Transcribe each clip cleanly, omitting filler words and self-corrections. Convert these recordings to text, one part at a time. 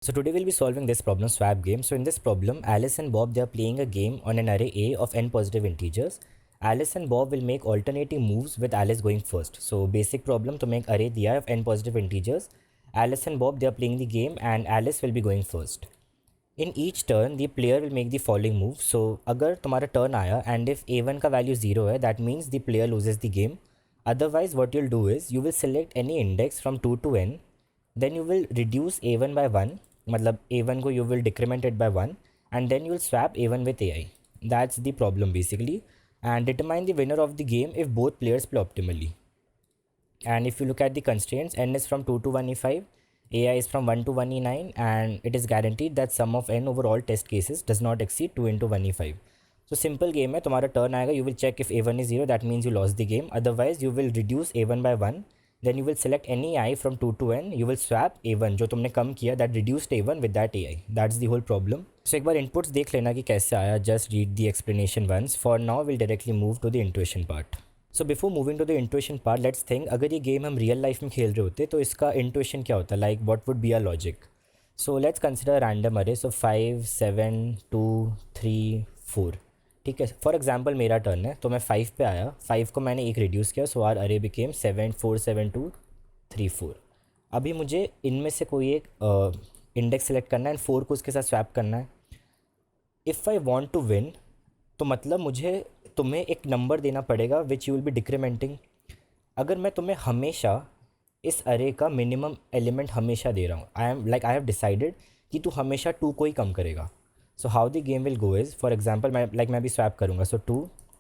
So today we'll be solving this problem swap game. So in this problem, Alice and Bob, they are playing a game on an array A of n positive integers. Alice and Bob will make alternating moves with Alice going first. So basic problem to make array दिया of n positive integers. Alice and Bob, they are playing the game and Alice will be going first. In each turn, the player will make the following move. So अगर तुम्हारा turn आया and if a1 का value 0 है, that means the player loses the game. Otherwise, what you'll do is you will select any index from 2 to n. Then you will reduce a1 by 1. मतलब a1 को you will decrement it by 1 and then you will swap a1 with ai. That's the problem basically, and determine the winner of the game if both players play optimally. And if you look at the constraints, n is from 2 to 1e5, ai is from 1 to 1e9, and it is guaranteed that sum of n over all test cases does not exceed 2 into 1e5. So simple game है, तुम्हारा turn आएगा, you will check if a1 is 0, that means you lost the game. Otherwise you will reduce a1 by 1, then you will select any I from 2 to n, you will swap a1 जो तुमने कम किया, that reduced a1 with that ai. That's the whole problem. So एक बार inputs देख लेना कि कैसे आया, just read the explanation once. For now we'll directly move to the intuition part. So before moving to the intuition part, let's think अगर ये game हम real life में खेल रहे होते तो इसका intuition क्या होता, like what would be our logic. So let's consider a random array. So 5 7 2 3 4. ठीक है, फॉर एग्जाम्पल मेरा टर्न है तो मैं 5 पे आया, 5 को मैंने एक रिड्यूस किया, सो आर अरे बिकेम 7 4 7 2 3 4. अभी मुझे इनमें से कोई एक इंडेक्स सेलेक्ट करना है एंड 4 को उसके साथ स्वैप करना है. If I want to win, तो मतलब मुझे तुम्हें एक नंबर देना पड़ेगा which you will be decrementing. अगर मैं तुम्हें हमेशा इस अरे का मिनिमम एलिमेंट हमेशा दे रहा हूँ, आई हैव डिसाइडेड कि तू हमेशा 2 को ही कम करेगा. So how the game will go is, for example मैं भी स्वैप करूँगा. सो 2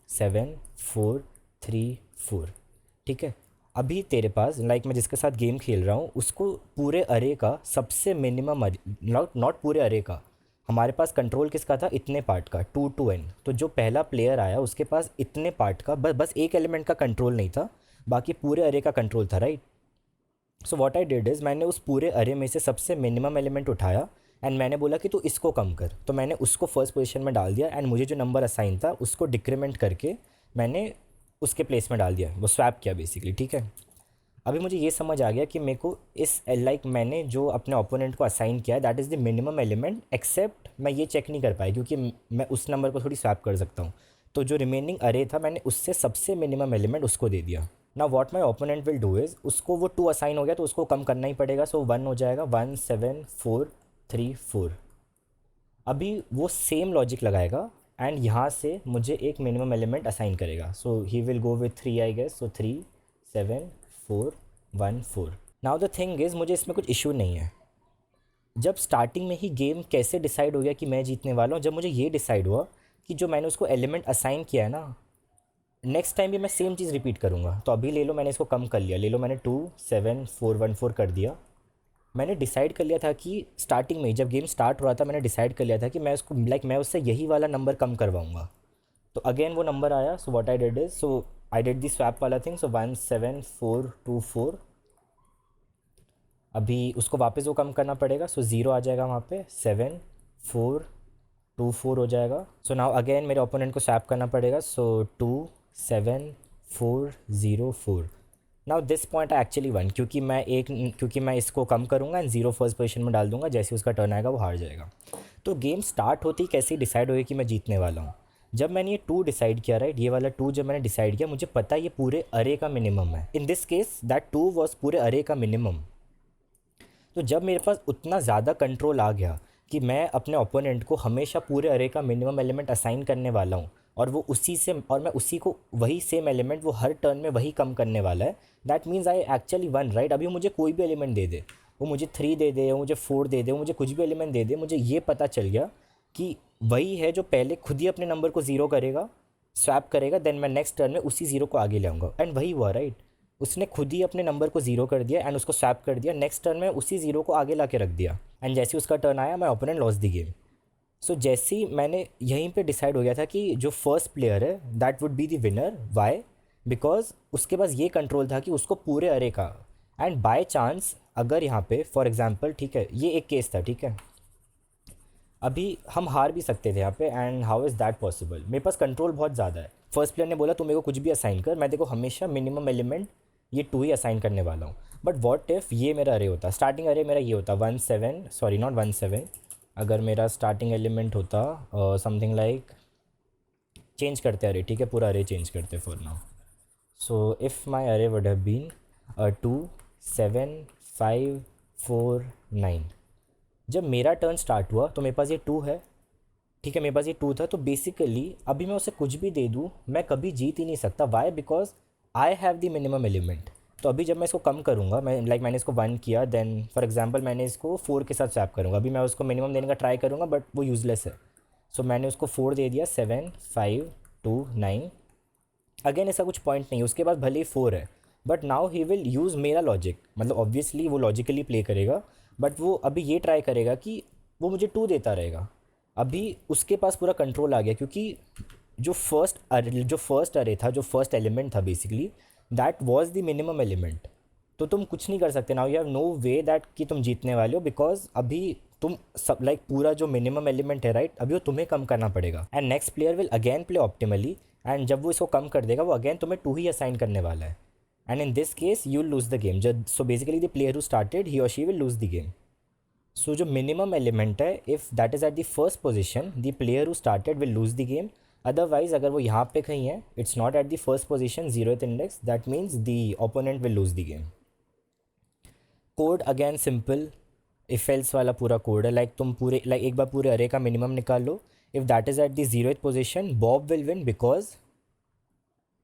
7 4 3 4. ठीक है, अभी तेरे पास मैं जिसके साथ गेम खेल रहा हूँ उसको पूरे अरे का सबसे मिनिमम, नॉट पूरे अरे का, हमारे पास कंट्रोल किसका था, इतने पार्ट का, 2 to n. तो जो पहला प्लेयर आया उसके पास इतने पार्ट का बस एक एलिमेंट का कंट्रोल नहीं था, बाकी पूरे अरे का कंट्रोल था, right. So what I did is, मैंने उस पूरे अरे में से सबसे मिनिमम एलिमेंट उठाया एंड मैंने बोला कि तू इसको कम कर. तो मैंने उसको फर्स्ट पोजीशन में डाल दिया एंड मुझे जो नंबर असाइन था उसको डिक्रीमेंट करके मैंने उसके प्लेस में डाल दिया, वो स्वैप किया बेसिकली. ठीक है, अभी मुझे ये समझ आ गया कि मेरे को इस मैंने जो अपने ओपोनेंट को असाइन किया है that is the minimum element, except मैं ये चेक नहीं कर पाया क्योंकि मैं उस नंबर को थोड़ी स्वैप कर सकता हूँ. तो जो रिमेनिंग अरे था मैंने उससे सबसे मिनिमम एलिमेंट उसको दे दिया. ना what my opponent will do is, उसको वो 2 असाइन हो गया तो उसको कम करना ही पड़ेगा. सो 1 हो जाएगा, 1 7 4 3 4. अभी वो सेम लॉजिक लगाएगा एंड यहाँ से मुझे एक मिनिमम एलिमेंट असाइन करेगा. So he will go with 3 I guess. So 3 7 4 1 4. Now the thing is, मुझे इसमें कुछ इशू नहीं है. जब स्टार्टिंग में ही गेम कैसे डिसाइड हो गया कि मैं जीतने वाला हूँ, जब मुझे ये डिसाइड हुआ कि जो मैंने उसको एलिमेंट असाइन किया है ना, नेक्स्ट टाइम भी मैं सेम चीज़ रिपीट करूँगा. तो अभी ले लो, मैंने इसको कम कर लिया, ले लो मैंने 2 7 4 1 4 कर दिया. मैंने डिसाइड कर लिया था कि स्टार्टिंग में जब गेम स्टार्ट हो रहा था मैंने डिसाइड कर लिया था कि मैं उसको मैं उससे यही वाला नंबर कम करवाऊँगा. तो अगेन वो नंबर आया. So what I did is, so I did the swap वाला थिंग. सो 1 7 4 2 4. अभी उसको वापस वो कम करना पड़ेगा. सो 0 आ जाएगा वहाँ पे, 7 4 2 4 हो जाएगा. सो नाउ अगेन मेरे ओपोनेंट को स्वैप करना पड़ेगा. सो 2 7 4 0 4. Now this point I actually one, क्योंकि मैं इसको कम करूँगा एंड 0 फर्स्ट पोजीशन में डाल दूंगा. जैसे उसका टर्न आएगा वो हार जाएगा. तो गेम स्टार्ट होती ही कैसे डिसाइड हो गया कि मैं जीतने वाला हूँ, जब मैंने ये 2 डिसाइड किया, राइट. ये वाला 2 जब मैंने डिसाइड किया, मुझे पता है ये पूरे अरे का मिनिमम है. इन दिस केस दैट 2 वॉज पूरे अरे का मिनिमम. तो जब मेरे पास उतना ज़्यादा कंट्रोल आ गया कि मैं अपने ओपोनेंट को हमेशा पूरे अरे का मिनिमम एलिमेंट असाइन करने वाला हूँ और मैं उसी को वही सेम एलिमेंट वो हर टर्न में वही कम करने वाला है, that means I actually one, right. अभी मुझे कोई भी एलिमेंट दे दे, वो मुझे 3 दे दे, वो मुझे 4 दे दे, वो मुझे कुछ भी एलिमेंट दे दे, मुझे ये पता चल गया कि वही है जो पहले खुद ही अपने नंबर को 0 करेगा, स्वैप करेगा, देन मैं नेक्स्ट टर्न में उसी 0 को आगे ले आऊँगा. एंड वही हुआ, राइट. उसने खुद ही अपने नंबर को 0 कर दिया एंड उसको स्वैप कर दिया. नेक्स्ट टर्न में उसी 0 को आगे ला के रख दिया एंड जैसे उसका टर्न आया मैं ओपोनेंट लॉस द गेम. सो जैसे ही मैंने यहीं पे डिसाइड हो गया था कि जो फर्स्ट प्लेयर है that would be the winner. Why? Because उसके पास ये कंट्रोल था कि उसको पूरे अरे का, एंड बाय चांस अगर यहाँ पे फॉर एग्जांपल, ठीक है, ये एक केस था, ठीक है, अभी हम हार भी सकते थे यहाँ पे. And how is that possible, मेरे पास कंट्रोल बहुत ज़्यादा है. फर्स्ट प्लेयर ने बोला तू मेरे को कुछ भी असाइन कर, मैं देखो हमेशा मिनिमम एलिमेंट ये 2 ही असाइन करने वाला हूँ। बट वॉट इफ़ ये मेरा अरे होता, स्टार्टिंग अरे मेरा ये होता 1 7, सॉरी नॉट 1 7, अगर मेरा स्टार्टिंग एलिमेंट होता समथिंग लाइक, चेंज करते अरे, ठीक है, पूरा अरे चेंज करते for now. So if my अरे वुड हैव बीन 2 7 5 4 9, जब मेरा टर्न स्टार्ट हुआ तो मेरे पास ये 2 है, ठीक है, मेरे पास ये 2 था। तो बेसिकली अभी मैं उसे कुछ भी दे दूँ मैं कभी जीत ही नहीं सकता। Why? Because I have the minimum element. तो अभी जब मैं इसको कम करूँगा, मैं मैंने इसको 1 किया, देन फॉर एग्जांपल मैंने इसको 4 के साथ स्वैप करूँगा। अभी मैं उसको मिनिमम देने का ट्राई करूँगा बट वो यूज़लेस है। सो मैंने उसको 4 दे दिया, 7 5 2 9। अगेन ऐसा कुछ पॉइंट नहीं है, उसके बाद भले ही 4 है, but now he will use मेरा लॉजिक, मतलब ऑब्वियसली वो लॉजिकली प्ले करेगा, बट वो अभी ये ट्राई करेगा कि वो मुझे 2 देता रहेगा। अभी उसके पास पूरा कंट्रोल आ गया, क्योंकि जो फर्स्ट अरे था, जो फर्स्ट एलिमेंट था basically, that was the minimum element. तो तुम कुछ नहीं कर सकते। Now you have no way that कि तुम जीतने वाले हो, बिकॉज अभी तुम सब लाइक पूरा जो मिनिमम एलिमेंट है, राइट, अभी वो तुम्हें कम करना पड़ेगा। And next player will again play optimally, and जब वो इसको कम कर देगा वो अगेन तुम्हें 2 ही असाइन करने वाला है। And in this case you will lose the game. जब so basically the player who started, he or she will lose the game. So जो मिनिमम एलिमेंट है, if that is at the first position, the player who started will lose the game. Otherwise अगर वो यहाँ पे कहीं है, it's not at the first position, 0th index, that means the opponent will lose the game. Code again simple, if else वाला पूरा code है। Like तुम पूरे लाइक एक बार पूरे अरे का मिनिमम निकाल लो। If that is at the 0th position, Bob will win because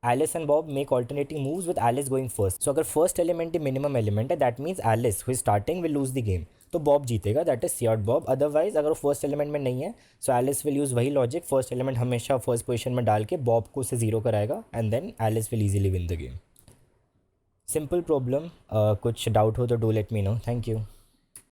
Alice and Bob make alternating moves with Alice going first. So अगर फर्स्ट एलिमेंट ही मिनिमम एलिमेंट है, that means Alice who is starting will lose the game. तो Bob जीतेगा, that is see out Bob. Otherwise अगर वो first element में नहीं है, सो एलिस विल यूज़ वही लॉजिक, फर्स्ट एलिमेंट हमेशा फर्स्ट पोजीशन में डाल के बॉब को उसे 0 कराएगा, and then Alice will easily win the game. Simple problem. कुछ डाउट हो तो do let me know. Thank you.